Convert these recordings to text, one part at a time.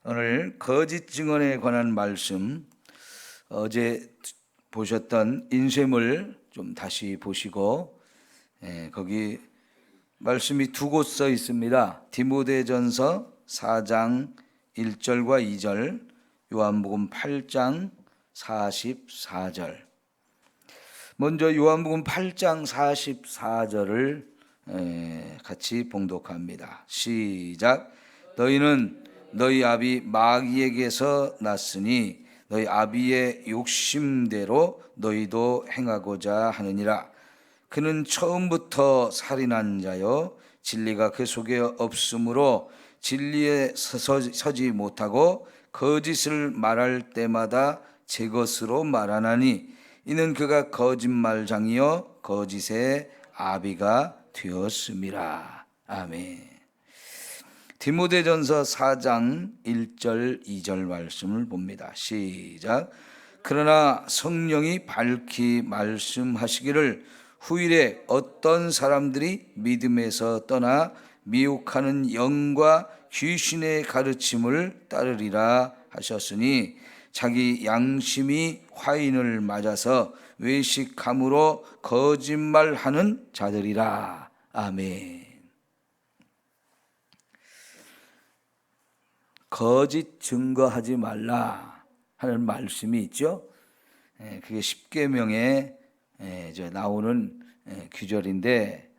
오늘 거짓 증언에 관한 말씀, 어제 보셨던 인쇄물 좀 다시 보시고, 거기 말씀이 두 곳 써 있습니다. 디모데전서 4장 1절과 2절, 요한복음 8장 44절. 먼저 요한복음 8장 44절을 같이 봉독합니다. 시작. 너희는 너희 아비 마귀에게서 났으니 너희 아비의 욕심대로 너희도 행하고자 하느니라. 그는 처음부터 살인한 자요 진리가 그 속에 없으므로 진리에 서지 못하고 거짓을 말할 때마다 제 것으로 말하나니 이는 그가 거짓말장이요 거짓의 아비가 되었음이라. 아멘. 디모데전서 4장 1절 2절 말씀을 봅니다. 시작. 그러나 성령이 밝히 말씀하시기를 후일에 어떤 사람들이 믿음에서 떠나 미혹하는 영과 귀신의 가르침을 따르리라 하셨으니 자기 양심이 화인을 맞아서 외식함으로 거짓말하는 자들이라. 아멘. 거짓 증거하지 말라 하는 말씀이 있죠. 그게 십계명에 나오는 규절인데,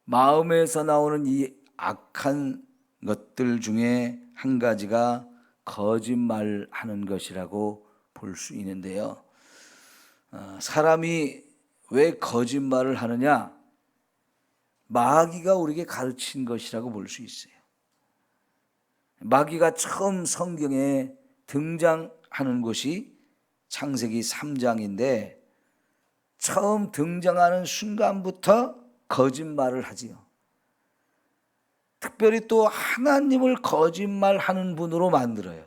마음에서 나오는 이 악한 것들 중에 한 가지가 거짓말하는 것이라고 볼 수 있는데요. 사람이 왜 거짓말을 하느냐? 마귀가 우리에게 가르친 것이라고 볼 수 있어요. 마귀가 처음 성경에 등장하는 곳이 창세기 3장인데 처음 등장하는 순간부터 거짓말을 하지요. 특별히 또 하나님을 거짓말하는 분으로 만들어요.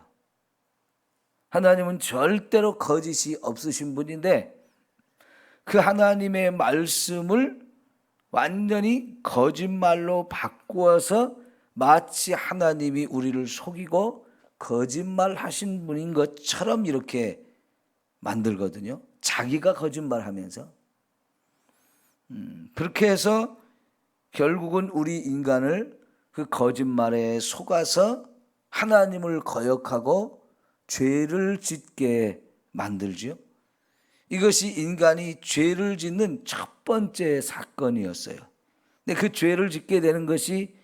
하나님은 절대로 거짓이 없으신 분인데 그 하나님의 말씀을 완전히 거짓말로 바꾸어서 마치 하나님이 우리를 속이고 거짓말하신 분인 것처럼 이렇게 만들거든요. 자기가 거짓말하면서. 그렇게 해서 결국은 우리 인간을 그 거짓말에 속아서 하나님을 거역하고 죄를 짓게 만들지요. 이것이 인간이 죄를 짓는 첫 번째 사건이었어요. 근데 그 죄를 짓게 되는 것이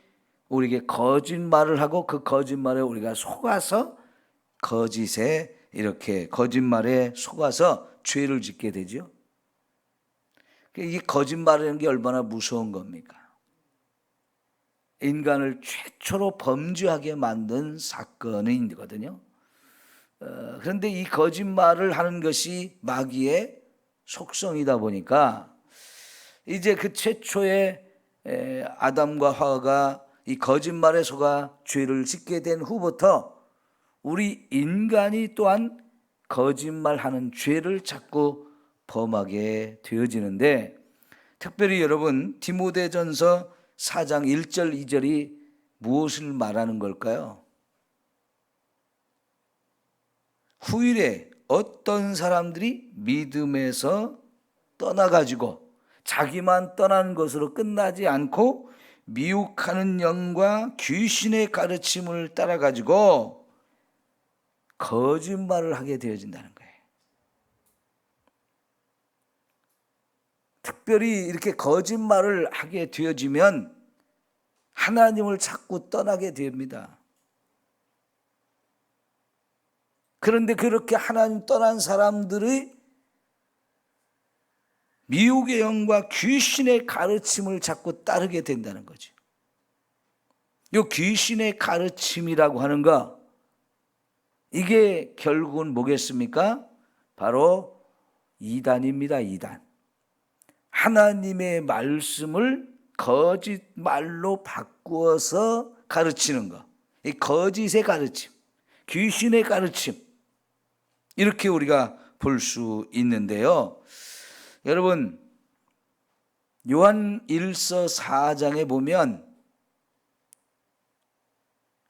우리에게 거짓말을 하고 그 거짓말에 우리가 속아서 거짓에 이렇게 거짓말에 속아서 죄를 짓게 되죠. 이 거짓말이라는 게 얼마나 무서운 겁니까? 인간을 최초로 범죄하게 만든 사건이거든요. 그런데 이 거짓말을 하는 것이 마귀의 속성이다 보니까 이제 그 최초의 아담과 하와가 이 거짓말에 속아 죄를 짓게 된 후부터 우리 인간이 또한 거짓말하는 죄를 자꾸 범하게 되어지는데, 특별히 여러분 디모데전서 4장 1절 2절이 무엇을 말하는 걸까요? 후일에 어떤 사람들이 믿음에서 떠나가지고 자기만 떠나는 것으로 끝나지 않고 미혹하는 영과 귀신의 가르침을 따라가지고 거짓말을 하게 되어진다는 거예요. 특별히 이렇게 거짓말을 하게 되어지면 하나님을 자꾸 떠나게 됩니다. 그런데 그렇게 하나님 떠난 사람들의 미혹의 영과 귀신의 가르침을 자꾸 따르게 된다는 거죠. 이 귀신의 가르침이라고 하는 거, 이게 결국은 뭐겠습니까? 바로 이단입니다. 이단. 하나님의 말씀을 거짓말로 바꾸어서 가르치는 거. 이 거짓의 가르침, 귀신의 가르침, 이렇게 우리가 볼 수 있는데요. 여러분, 요한 1서 4장에 보면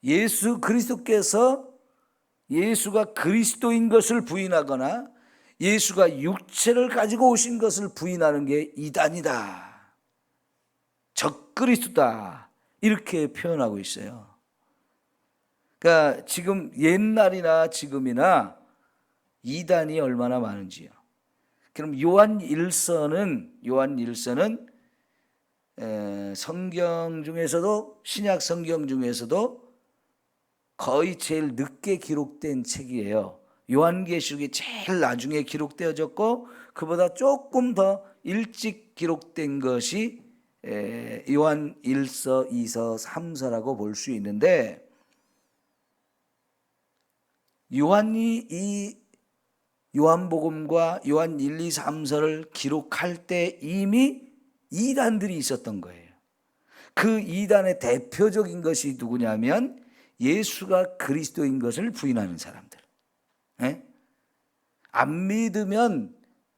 예수 그리스도께서 예수가 그리스도인 것을 부인하거나 예수가 육체를 가지고 오신 것을 부인하는 게 이단이다, 적그리스도다, 이렇게 표현하고 있어요. 그러니까 지금 옛날이나 지금이나 이단이 얼마나 많은지요. 그럼 요한 1서는 성경 중에서도, 신약 성경 중에서도 거의 제일 늦게 기록된 책이에요. 요한계시록이 제일 나중에 기록되어졌고 그보다 조금 더 일찍 기록된 것이 요한 1서, 2서, 3서라고 볼 수 있는데, 요한이 이 요한복음과 요한 1, 2, 3서를 기록할 때 이미 이단들이 있었던 거예요. 그 이단의 대표적인 것이 누구냐면 예수가 그리스도인 것을 부인하는 사람들. 안 믿으면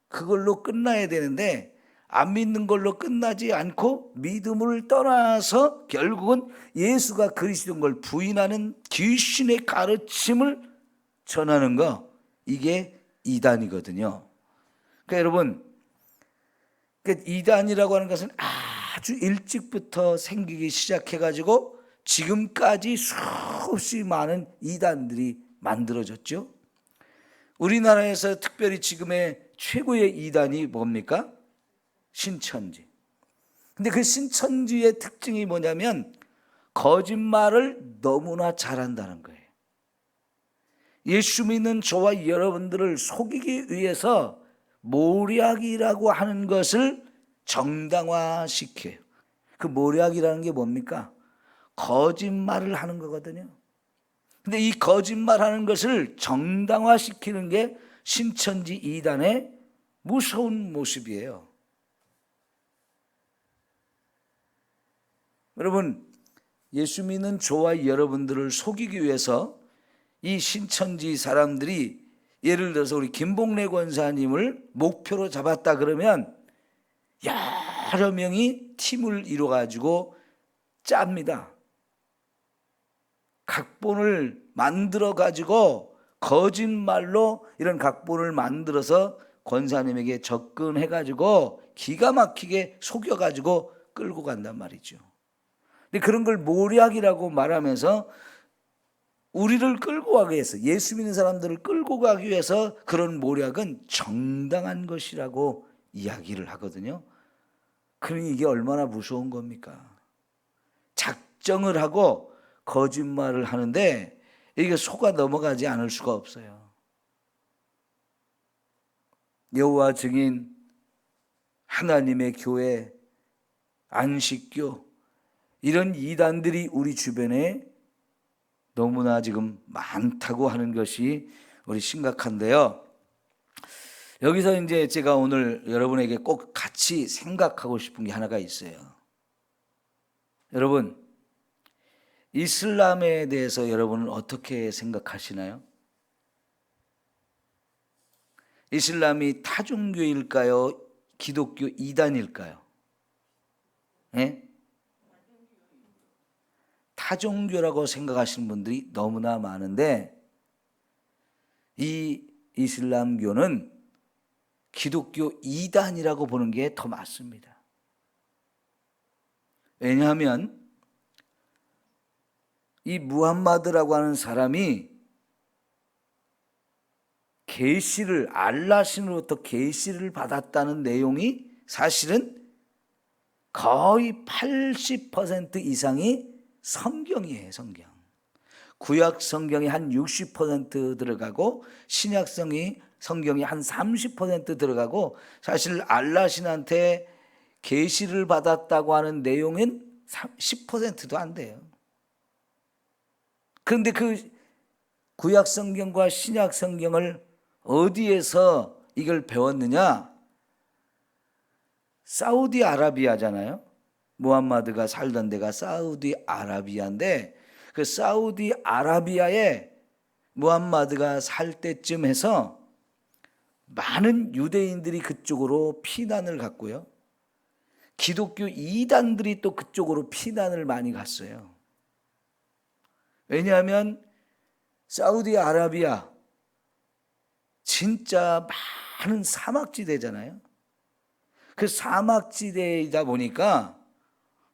그걸로 끝나야 되는데 안 믿는 걸로 끝나지 않고 믿음을 떠나서 결국은 예수가 그리스도인 걸 부인하는 귀신의 가르침을 전하는 거, 이게 이단이거든요. 그러니까 여러분, 이단이라고 하는 것은 아주 일찍부터 생기기 시작해가지고 지금까지 수없이 많은 이단들이 만들어졌죠. 우리나라에서 특별히 지금의 최고의 이단이 뭡니까? 신천지. 근데 그 신천지의 특징이 뭐냐면 거짓말을 너무나 잘한다는 거예요. 예수 믿는 저와 여러분들을 속이기 위해서 모략이라고 하는 것을 정당화시켜요. 그 모략이라는 게 뭡니까? 거짓말을 하는 거거든요. 근데 이 거짓말하는 것을 정당화시키는 게 신천지 이단의 무서운 모습이에요. 여러분, 예수 믿는 저와 여러분들을 속이기 위해서 이 신천지 사람들이, 예를 들어서 우리 김봉래 권사님을 목표로 잡았다 그러면 여러 명이 팀을 이뤄가지고 짭니다. 각본을 만들어가지고 거짓말로 이런 각본을 만들어서 권사님에게 접근해가지고 기가 막히게 속여가지고 끌고 간단 말이죠. 근데 그런 걸 모략이라고 말하면서 우리를 끌고 가기 위해서, 예수 믿는 사람들을 끌고 가기 위해서 그런 모략은 정당한 것이라고 이야기를 하거든요. 그러니 이게 얼마나 무서운 겁니까? 작정을 하고 거짓말을 하는데 이게 속아 넘어가지 않을 수가 없어요. 여호와 증인, 하나님의 교회, 안식교, 이런 이단들이 우리 주변에 너무나 지금 많다고 하는 것이 우리 심각한데요. 여기서 이제 제가 오늘 여러분에게 꼭 같이 생각하고 싶은 게 하나가 있어요. 여러분, 이슬람에 대해서 여러분은 어떻게 생각하시나요? 이슬람이 타종교일까요? 기독교 이단일까요? 네? 타종교라고 생각하시는 분들이 너무나 많은데, 이 이슬람교는 기독교 이단이라고 보는 게 더 맞습니다. 왜냐하면 이 무함마드라고 하는 사람이 계시를, 알라신으로부터 계시를 받았다는 내용이 사실은 거의 80% 이상이 성경이에요. 성경. 구약 성경이 한 60% 들어가고 신약 성경이 한 30% 들어가고, 사실 알라신한테 계시를 받았다고 하는 내용은 10%도 안 돼요. 그런데 그 구약 성경과 신약 성경을 어디에서 이걸 배웠느냐? 사우디아라비아잖아요. 무함마드가 살던 데가 사우디아라비아인데, 그 사우디아라비아에 무함마드가 살 때쯤 해서 많은 유대인들이 그쪽으로 피난을 갔고요. 기독교 이단들이 또 그쪽으로 피난을 많이 갔어요. 왜냐하면 사우디아라비아 진짜 많은 사막지대잖아요. 그 사막지대이다 보니까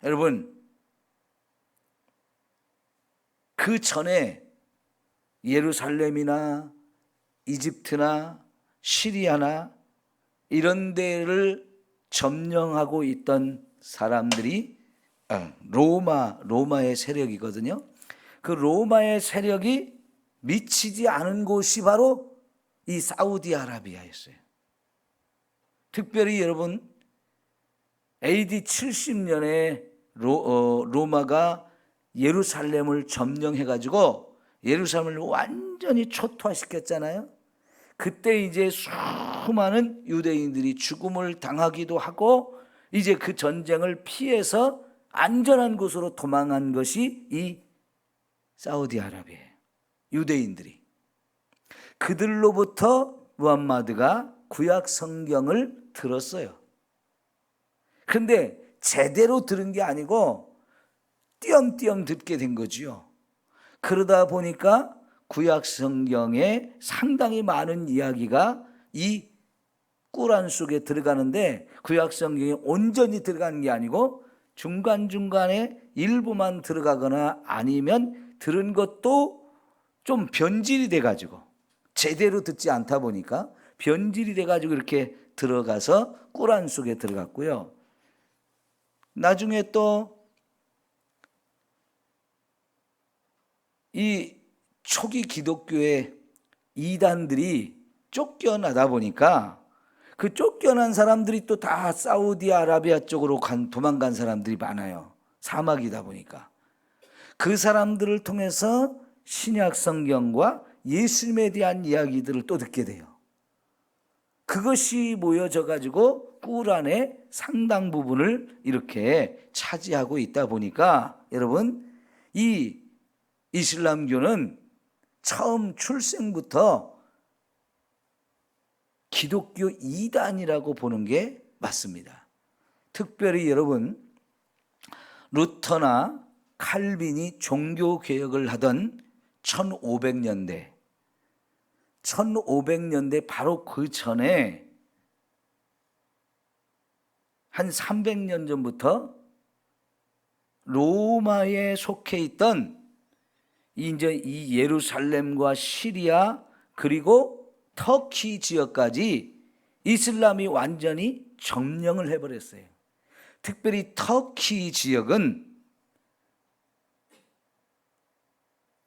여러분, 그 전에 예루살렘이나 이집트나 시리아나 이런 데를 점령하고 있던 사람들이 로마의 세력이거든요. 그 로마의 세력이 미치지 않은 곳이 바로 이 사우디아라비아였어요. 특별히 여러분, AD 70년에 로마가 예루살렘을 점령해가지고 예루살렘을 완전히 초토화시켰잖아요. 그때 이제 수많은 유대인들이 죽음을 당하기도 하고 이제 그 전쟁을 피해서 안전한 곳으로 도망한 것이 이 사우디아라비아예요. 유대인들이. 그들로부터 무함마드가 구약 성경을 들었어요. 그런데 제대로 들은 게 아니고 띄엄띄엄 듣게 된 거지요. 그러다 보니까 구약 성경에 상당히 많은 이야기가 이 꾸란 속에 들어가는데 구약 성경에 온전히 들어가는 게 아니고 중간중간에 일부만 들어가거나 아니면 들은 것도 좀 변질이 돼가지고 제대로 듣지 않다 보니까 변질이 돼가지고 이렇게 들어가서 꾸란 속에 들어갔고요. 나중에 또 이 초기 기독교의 이단들이 쫓겨나다 보니까 그 쫓겨난 사람들이 또 다 사우디아라비아 쪽으로 도망간 사람들이 많아요. 사막이다 보니까. 그 사람들을 통해서 신약 성경과 예수님에 대한 이야기들을 또 듣게 돼요. 그것이 모여져 가지고 꾸란의 상당 부분을 이렇게 차지하고 있다 보니까 여러분, 이 이슬람교는 처음 출생부터 기독교 이단이라고 보는 게 맞습니다. 특별히 여러분, 루터나 칼빈이 종교개혁을 하던 1500년대 바로 그 전에 한 300년 전부터 로마에 속해 있던 이제 이 예루살렘과 시리아 그리고 터키 지역까지 이슬람이 완전히 점령을 해버렸어요. 특별히 터키 지역은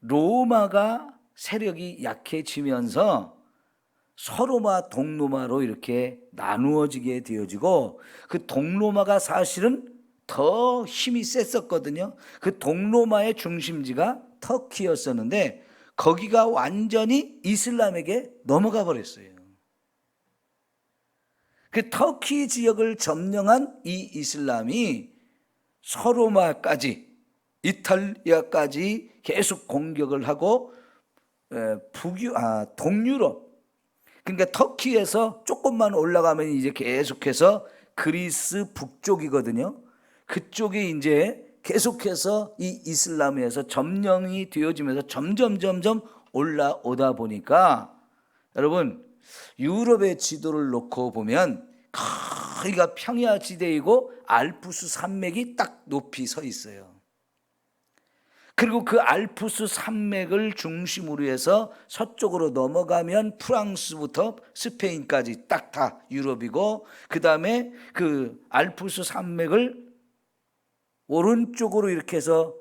로마가 세력이 약해지면서 서로마 동로마로 이렇게 나누어지게 되어지고 그 동로마가 사실은 더 힘이 셌었거든요. 그 동로마의 중심지가 터키였었는데 거기가 완전히 이슬람에게 넘어가 버렸어요. 그 터키 지역을 점령한 이 이슬람이 서로마까지 이탈리아까지 계속 공격을 하고 동유럽, 그러니까 터키에서 조금만 올라가면 이제 계속해서 그리스 북쪽이거든요. 그쪽이 이제 계속해서 이 이슬람에서 점령이 되어지면서 점점 올라오다 보니까 여러분, 유럽의 지도를 놓고 보면 거기가 평야 지대이고 알프스 산맥이 딱 높이 서 있어요. 그리고 그 알프스 산맥을 중심으로 해서 서쪽으로 넘어가면 프랑스부터 스페인까지 딱 다 유럽이고, 그 다음에 그 알프스 산맥을 오른쪽으로 이렇게 해서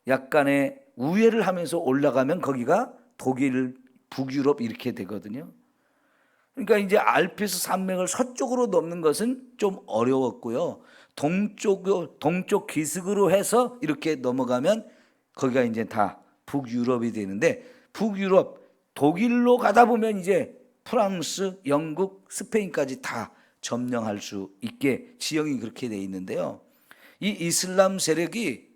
약간의 우회를 하면서 올라가면 거기가 독일, 북유럽 이렇게 되거든요. 그러니까 이제 알프스 산맥을 서쪽으로 넘는 것은 좀 어려웠고요. 동쪽 기슭으로 해서 이렇게 넘어가면 거기가 이제 다 북유럽이 되는데, 북유럽 독일로 가다 보면 이제 프랑스, 영국, 스페인까지 다 점령할 수 있게 지형이 그렇게 돼 있는데요. 이 이슬람 세력이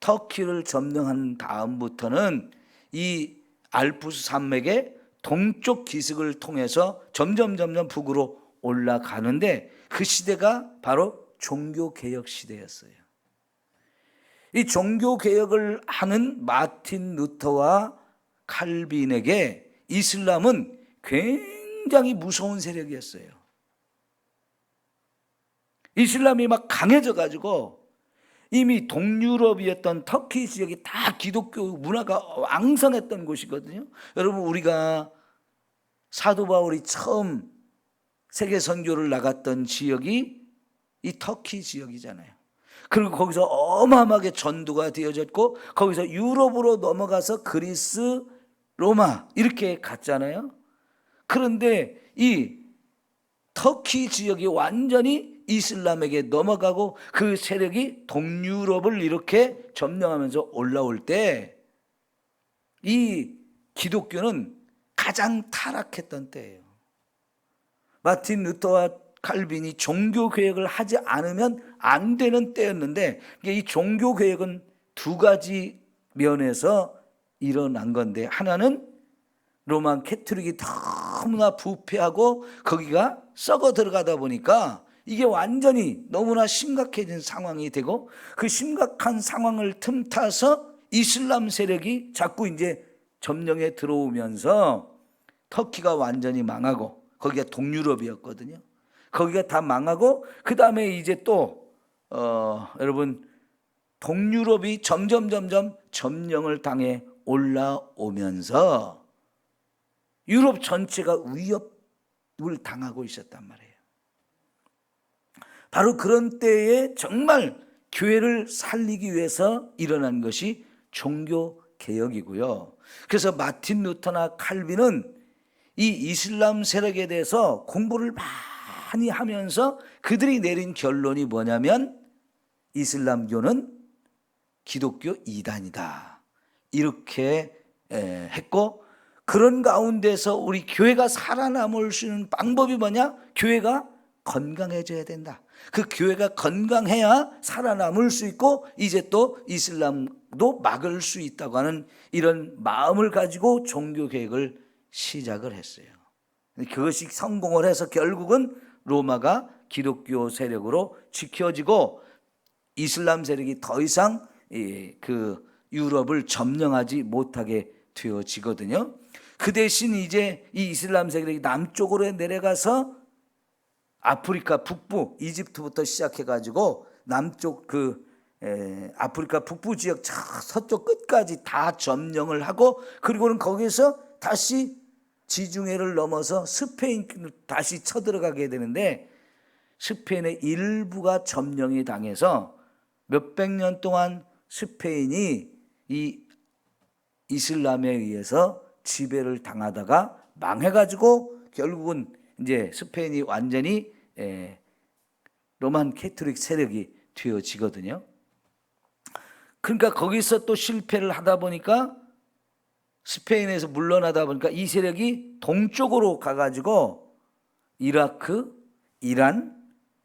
터키를 점령한 다음부터는 이 알프스 산맥의 동쪽 기슭을 통해서 점점 북으로 올라가는데 그 시대가 바로 종교개혁 시대였어요. 이 종교 개혁을 하는 마틴 루터와 칼빈에게 이슬람은 굉장히 무서운 세력이었어요. 이슬람이 막 강해져 가지고 이미 동유럽이었던 터키 지역이 다 기독교 문화가 왕성했던 곳이거든요. 여러분, 우리가 사도 바울이 처음 세계 선교를 나갔던 지역이 이 터키 지역이잖아요. 그리고 거기서 어마어마하게 전도가 되어졌고, 거기서 유럽으로 넘어가서 그리스, 로마 이렇게 갔잖아요. 그런데 이 터키 지역이 완전히 이슬람에게 넘어가고 그 세력이 동유럽을 이렇게 점령하면서 올라올 때 이 기독교는 가장 타락했던 때예요. 마틴 루터와 칼빈이 종교 개혁을 하지 않으면 안 되는 때였는데, 이 종교 개혁은 두 가지 면에서 일어난 건데, 하나는 로만 캐톨릭이 너무나 부패하고 거기가 썩어 들어가다 보니까 이게 완전히 너무나 심각해진 상황이 되고, 그 심각한 상황을 틈타서 이슬람 세력이 자꾸 이제 점령에 들어오면서 터키가 완전히 망하고, 거기가 동유럽이었거든요. 거기가 다 망하고, 그 다음에 이제 또 여러분, 동유럽이 점점 점령을 당해 올라오면서 유럽 전체가 위협을 당하고 있었단 말이에요. 바로 그런 때에 정말 교회를 살리기 위해서 일어난 것이 종교 개혁이고요. 그래서 마틴 루터나 칼빈은 이 이슬람 세력에 대해서 공부를 많이 하면서 그들이 내린 결론이 뭐냐면, 이슬람교는 기독교 이단이다, 이렇게 했고, 그런 가운데서 우리 교회가 살아남을 수 있는 방법이 뭐냐? 교회가 건강해져야 된다. 그 교회가 건강해야 살아남을 수 있고, 이제 또 이슬람도 막을 수 있다고 하는 이런 마음을 가지고 종교 개혁을 시작을 했어요. 그것이 성공을 해서 결국은 로마가 기독교 세력으로 지켜지고, 이슬람 세력이 더 이상 그 유럽을 점령하지 못하게 되어지거든요. 그 대신 이제 이 이슬람 세력이 남쪽으로 내려가서 아프리카 북부, 이집트부터 시작해가지고 남쪽 아프리카 북부 지역 서쪽 끝까지 다 점령을 하고, 그리고는 거기서 다시 지중해를 넘어서 스페인으로 다시 쳐들어가게 되는데, 스페인의 일부가 점령이 당해서 몇백 년 동안 스페인이 이 이슬람에 의해서 지배를 당하다가 망해가지고 결국은 이제 스페인이 완전히 로만 캐톨릭 세력이 되어지거든요. 그러니까 거기서 또 실패를 하다 보니까, 스페인에서 물러나다 보니까 이 세력이 동쪽으로 가가지고 이라크, 이란,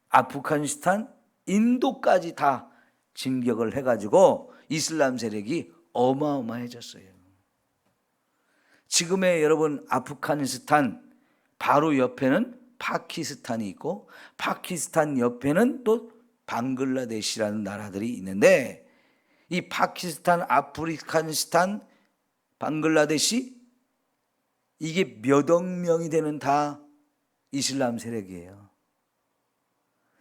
아프가니스탄, 인도까지 다 진격을 해가지고 이슬람 세력이 어마어마해졌어요. 지금의 여러분, 아프가니스탄 바로 옆에는 파키스탄이 있고, 파키스탄 옆에는 또 방글라데시라는 나라들이 있는데, 이 파키스탄, 아프가니스탄, 방글라데시, 이게 몇억 명이 되는 다 이슬람 세력이에요.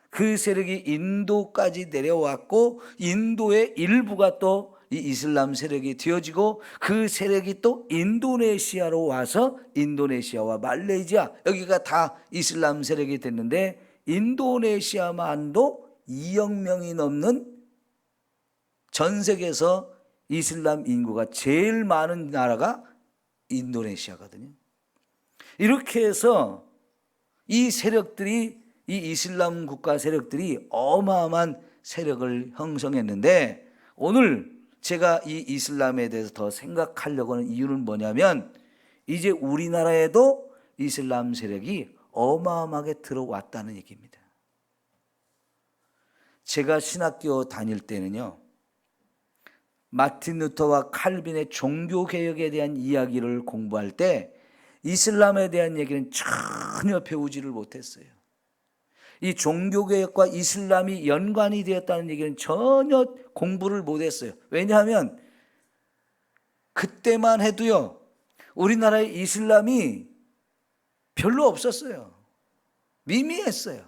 그 세력이 인도까지 내려왔고, 인도의 일부가 또 이 이슬람 세력이 되어지고, 그 세력이 또 인도네시아로 와서 인도네시아와 말레이시아, 여기가 다 이슬람 세력이 됐는데, 인도네시아만도 2억 명이 넘는, 전 세계에서 이슬람 인구가 제일 많은 나라가 인도네시아거든요. 이렇게 해서 이 세력들이, 이 이슬람 국가 세력들이 어마어마한 세력을 형성했는데, 오늘 제가 이 이슬람에 대해서 더 생각하려고 하는 이유는 뭐냐면, 이제 우리나라에도 이슬람 세력이 어마어마하게 들어왔다는 얘기입니다. 제가 신학교 다닐 때는요, 마틴 루터와 칼빈의 종교개혁에 대한 이야기를 공부할 때 이슬람에 대한 얘기는 전혀 배우지를 못했어요. 이 종교개혁과 이슬람이 연관이 되었다는 얘기는 전혀 공부를 못했어요. 왜냐하면 그때만 해도요, 우리나라에 이슬람이 별로 없었어요. 미미했어요.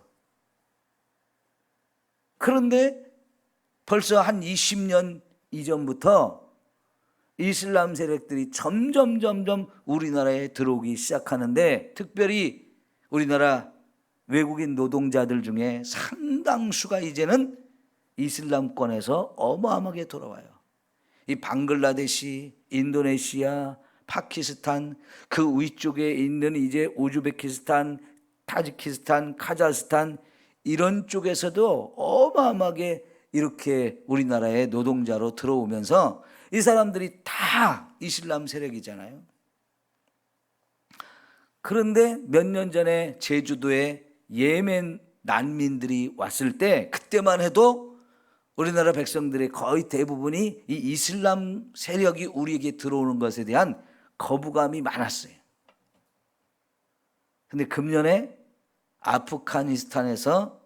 그런데 벌써 한 20년 이전부터 이슬람 세력들이 점점 우리나라에 들어오기 시작하는데, 특별히 우리나라 외국인 노동자들 중에 상당수가 이제는 이슬람권에서 어마어마하게 돌아와요. 이 방글라데시, 인도네시아, 파키스탄, 그 위쪽에 있는 이제 우즈베키스탄, 타지키스탄, 카자흐스탄, 이런 쪽에서도 어마어마하게 이렇게 우리나라에 노동자로 들어오면서 이 사람들이 다 이슬람 세력이잖아요. 그런데 몇 년 전에 제주도에 예멘 난민들이 왔을 때, 그때만 해도 우리나라 백성들의 거의 대부분이 이 이슬람 세력이 우리에게 들어오는 것에 대한 거부감이 많았어요. 근데 금년에 아프가니스탄에서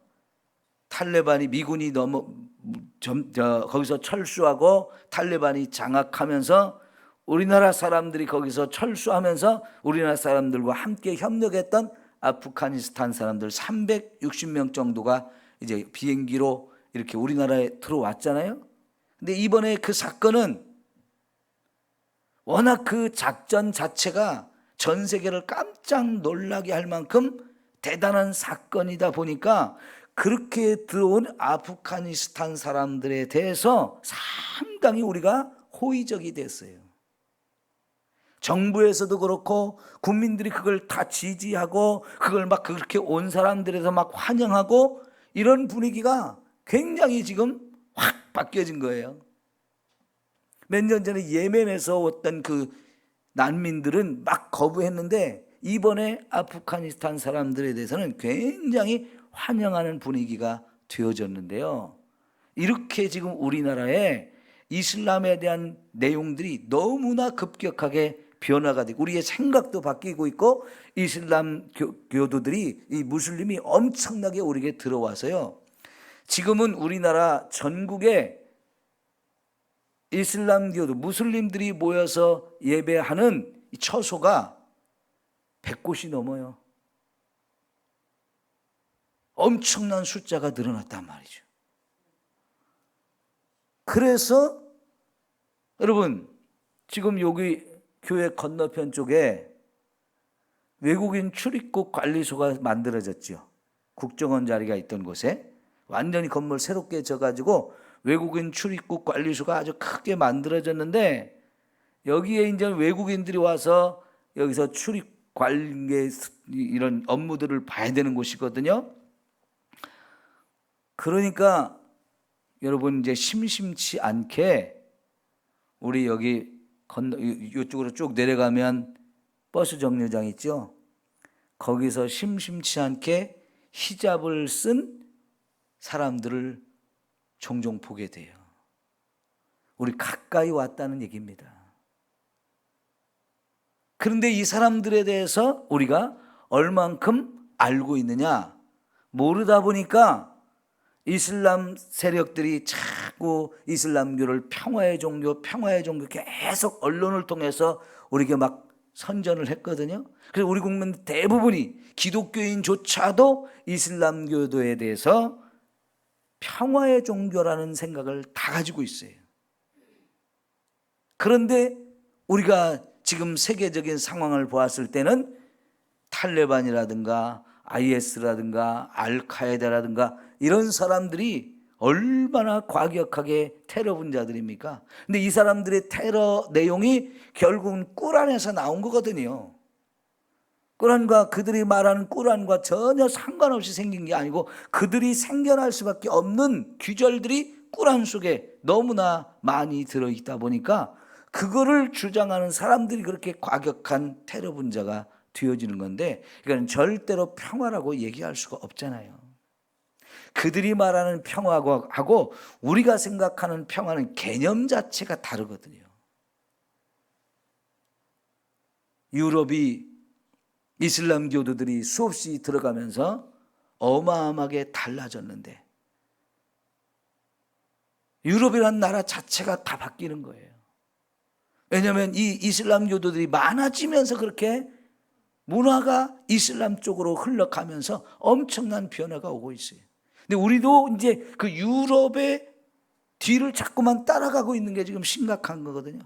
탈레반이, 미군이 거기서 철수하고 탈레반이 장악하면서 우리나라 사람들이 거기서 철수하면서 우리나라 사람들과 함께 협력했던 아프가니스탄 사람들 360명 정도가 이제 비행기로 이렇게 우리나라에 들어왔잖아요. 근데 이번에 그 사건은 워낙 그 작전 자체가 전 세계를 깜짝 놀라게 할 만큼 대단한 사건이다 보니까 그렇게 들어온 아프가니스탄 사람들에 대해서 상당히 우리가 호의적이 됐어요. 정부에서도 그렇고 국민들이 그걸 다 지지하고 그걸 막 그렇게 온 사람들에서 막 환영하고, 이런 분위기가 굉장히 지금 확 바뀌어진 거예요. 몇 년 전에 예멘에서 왔던 그 난민들은 막 거부했는데 이번에 아프가니스탄 사람들에 대해서는 굉장히 환영하는 분위기가 되어졌는데요. 이렇게 지금 우리나라에 이슬람에 대한 내용들이 너무나 급격하게 변화가 되고 우리의 생각도 바뀌고 있고, 이슬람 교도들이, 이 무슬림이 엄청나게 우리에게 들어와서요, 지금은 우리나라 전국에 이슬람 교도, 무슬림들이 모여서 예배하는 처소가 100곳이 넘어요. 엄청난 숫자가 늘어났단 말이죠. 그래서 여러분, 지금 여기 교회 건너편 쪽에 외국인 출입국 관리소가 만들어졌죠. 국정원 자리가 있던 곳에 완전히 건물 새롭게 져가지고 외국인 출입국 관리소가 아주 크게 만들어졌는데, 여기에 이제 외국인들이 와서 여기서 출입 관계 이런 업무들을 봐야 되는 곳이거든요. 그러니까 여러분, 이제 심심치 않게 우리 여기 이쪽으로 쭉 내려가면 버스 정류장 있죠. 거기서 심심치 않게 히잡을 쓴 사람들을 종종 보게 돼요. 우리 가까이 왔다는 얘기입니다. 그런데 이 사람들에 대해서 우리가 얼만큼 알고 있느냐? 모르다 보니까 이슬람 세력들이 자꾸 이슬람교를 평화의 종교 계속 언론을 통해서 우리에게 막 선전을 했거든요. 그래서 우리 국민 대부분이, 기독교인조차도 이슬람교도에 대해서 평화의 종교라는 생각을 다 가지고 있어요. 그런데 우리가 지금 세계적인 상황을 보았을 때는 탈레반이라든가 IS라든가 알카에다라든가 이런 사람들이 얼마나 과격하게 테러 분자들입니까? 근데 이 사람들의 테러 내용이 결국은 꾸란에서 나온 거거든요. 꾸란과, 그들이 말하는 꾸란과 전혀 상관없이 생긴 게 아니고 그들이 생겨날 수밖에 없는 규절들이 꾸란 속에 너무나 많이 들어있다 보니까 그거를 주장하는 사람들이 그렇게 과격한 테러 분자가 되어지는 건데, 이건 절대로 평화라고 얘기할 수가 없잖아요. 그들이 말하는 평화하고 우리가 생각하는 평화는 개념 자체가 다르거든요. 유럽이 이슬람 교도들이 수없이 들어가면서 어마어마하게 달라졌는데 유럽이라는 나라 자체가 다 바뀌는 거예요. 왜냐하면 이 이슬람교도들이 많아지면서 그렇게 문화가 이슬람 쪽으로 흘러가면서 엄청난 변화가 오고 있어요. 근데 우리도 이제 그 유럽의 뒤를 자꾸만 따라가고 있는 게 지금 심각한 거거든요.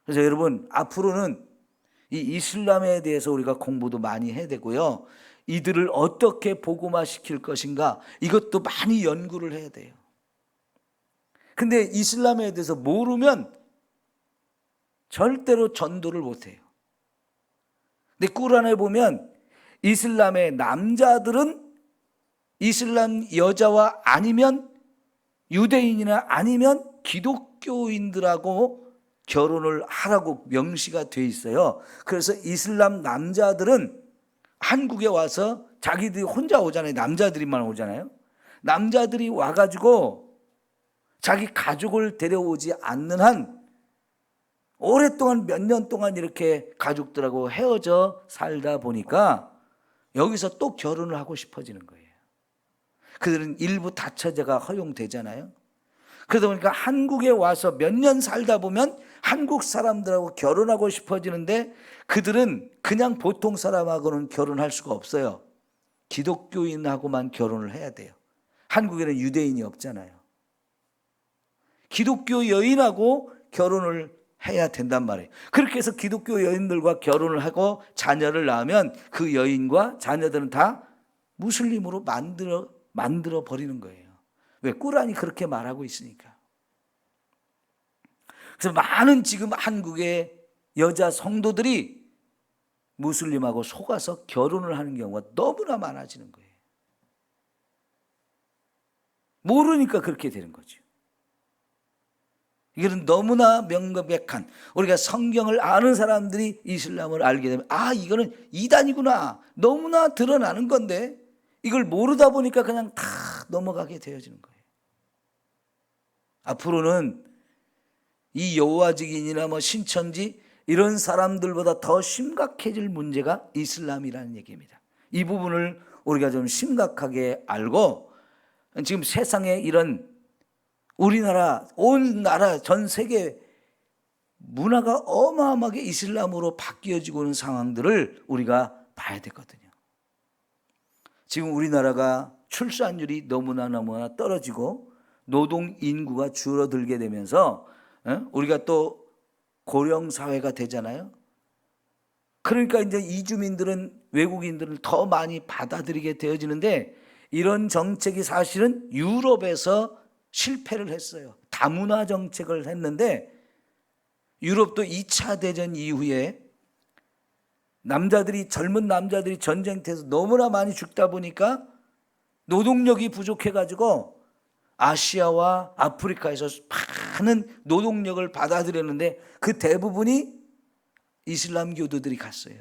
그래서 여러분, 앞으로는 이 이슬람에 대해서 우리가 공부도 많이 해야 되고요. 이들을 어떻게 복음화시킬 것인가, 이것도 많이 연구를 해야 돼요. 근데 이슬람에 대해서 모르면 절대로 전도를 못 해요. 근데 꾸란에 보면 이슬람의 남자들은 이슬람 여자와 아니면 유대인이나 아니면 기독교인들하고 결혼을 하라고 명시가 돼 있어요. 그래서 이슬람 남자들은 한국에 와서 자기들이 혼자 오잖아요. 남자들이만 오잖아요. 남자들이 와가지고 자기 가족을 데려오지 않는 한 오랫동안 몇 년 동안 이렇게 가족들하고 헤어져 살다 보니까 여기서 또 결혼을 하고 싶어지는 거예요. 그들은 일부 다처제가 허용되잖아요. 그러다 보니까 한국에 와서 몇 년 살다 보면 한국 사람들하고 결혼하고 싶어지는데 그들은 그냥 보통 사람하고는 결혼할 수가 없어요. 기독교인하고만 결혼을 해야 돼요. 한국에는 유대인이 없잖아요. 기독교 여인하고 결혼을 해야 된단 말이에요. 그렇게 해서 기독교 여인들과 결혼을 하고 자녀를 낳으면 그 여인과 자녀들은 다 무슬림으로 만들어 버리는 거예요. 왜? 꾸란이 그렇게 말하고 있으니까. 그래서 많은 지금 한국의 여자 성도들이 무슬림하고 속아서 결혼을 하는 경우가 너무나 많아지는 거예요. 모르니까 그렇게 되는 거죠. 이거는 너무나 명백한, 우리가 성경을 아는 사람들이 이슬람을 알게 되면 이거는 이단이구나, 너무나 드러나는 건데 이걸 모르다 보니까 그냥 다 넘어가게 되어지는 거예요. 앞으로는 이 여호와 증인이나 신천지 이런 사람들보다 더 심각해질 문제가 이슬람이라는 얘기입니다. 이 부분을 우리가 좀 심각하게 알고, 지금 세상에 이런 우리나라, 온 나라, 전 세계 문화가 어마어마하게 이슬람으로 바뀌어지고 있는 상황들을 우리가 봐야 되거든요. 지금 우리나라가 출산율이 너무나 떨어지고 노동 인구가 줄어들게 되면서 우리가 또 고령 사회가 되잖아요. 그러니까 이제 이주민들은, 외국인들을 더 많이 받아들이게 되어지는데, 이런 정책이 사실은 유럽에서 실패를 했어요. 다문화 정책을 했는데 유럽도 2차 대전 이후에 젊은 남자들이 전쟁터에서 너무나 많이 죽다 보니까 노동력이 부족해가지고 아시아와 아프리카에서 많은 노동력을 받아들였는데 그 대부분이 이슬람교도들이 갔어요.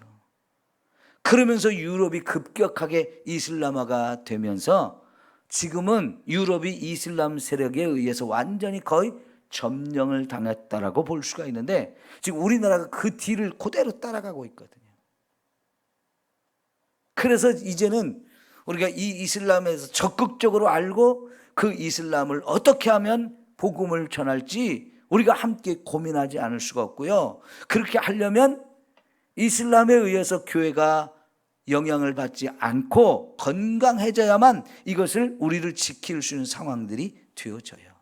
그러면서 유럽이 급격하게 이슬람화가 되면서 지금은 유럽이 이슬람 세력에 의해서 완전히 거의 점령을 당했다라고 볼 수가 있는데, 지금 우리나라가 그 뒤를 그대로 따라가고 있거든요. 그래서 이제는 우리가 이 이슬람에서 적극적으로 알고 그 이슬람을 어떻게 하면 복음을 전할지 우리가 함께 고민하지 않을 수가 없고요. 그렇게 하려면 이슬람에 의해서 교회가 영향을 받지 않고 건강해져야만 이것을 우리를 지킬 수 있는 상황들이 되어져요.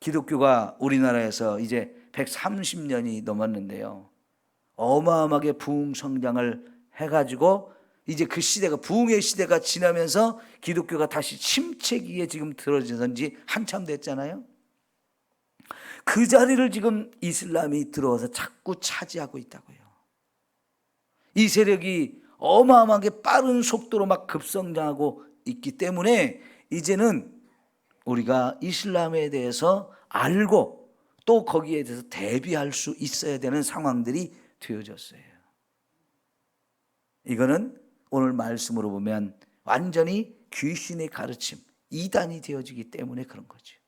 기독교가 우리나라에서 이제 130년이 넘었는데요. 어마어마하게 부흥 성장을 해가지고 이제 그 시대가, 부흥의 시대가 지나면서 기독교가 다시 침체기에 지금 들어선 지 한참 됐잖아요. 그 자리를 지금 이슬람이 들어와서 자꾸 차지하고 있다고요. 이 세력이 어마어마하게 빠른 속도로 막 급성장하고 있기 때문에 이제는 우리가 이슬람에 대해서 알고 또 거기에 대해서 대비할 수 있어야 되는 상황들이 되어졌어요. 이거는 오늘 말씀으로 보면 완전히 귀신의 가르침, 이단이 되어지기 때문에 그런 거죠.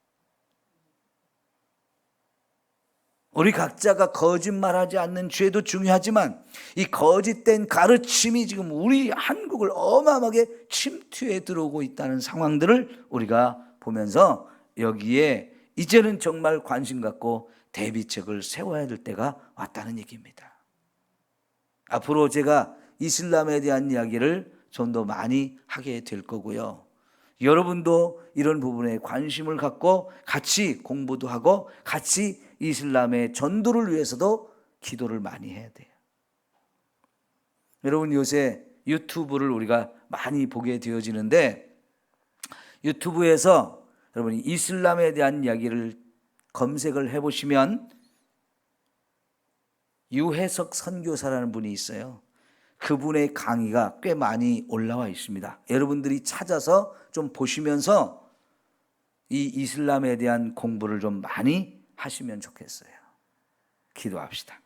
우리 각자가 거짓말하지 않는 죄도 중요하지만 이 거짓된 가르침이 지금 우리 한국을 어마어마하게 침투해 들어오고 있다는 상황들을 우리가 보면서 여기에 이제는 정말 관심 갖고 대비책을 세워야 될 때가 왔다는 얘기입니다. 앞으로 제가 이슬람에 대한 이야기를 좀 더 많이 하게 될 거고요. 여러분도 이런 부분에 관심을 갖고 같이 공부도 하고 같이 이슬람의 전도를 위해서도 기도를 많이 해야 돼요. 여러분, 요새 유튜브를 우리가 많이 보게 되어지는데 유튜브에서 여러분이 이슬람에 대한 이야기를 검색을 해보시면 유해석 선교사라는 분이 있어요. 그분의 강의가 꽤 많이 올라와 있습니다. 여러분들이 찾아서 좀 보시면서 이 이슬람에 대한 공부를 좀 많이 하시면 좋겠어요. 기도합시다.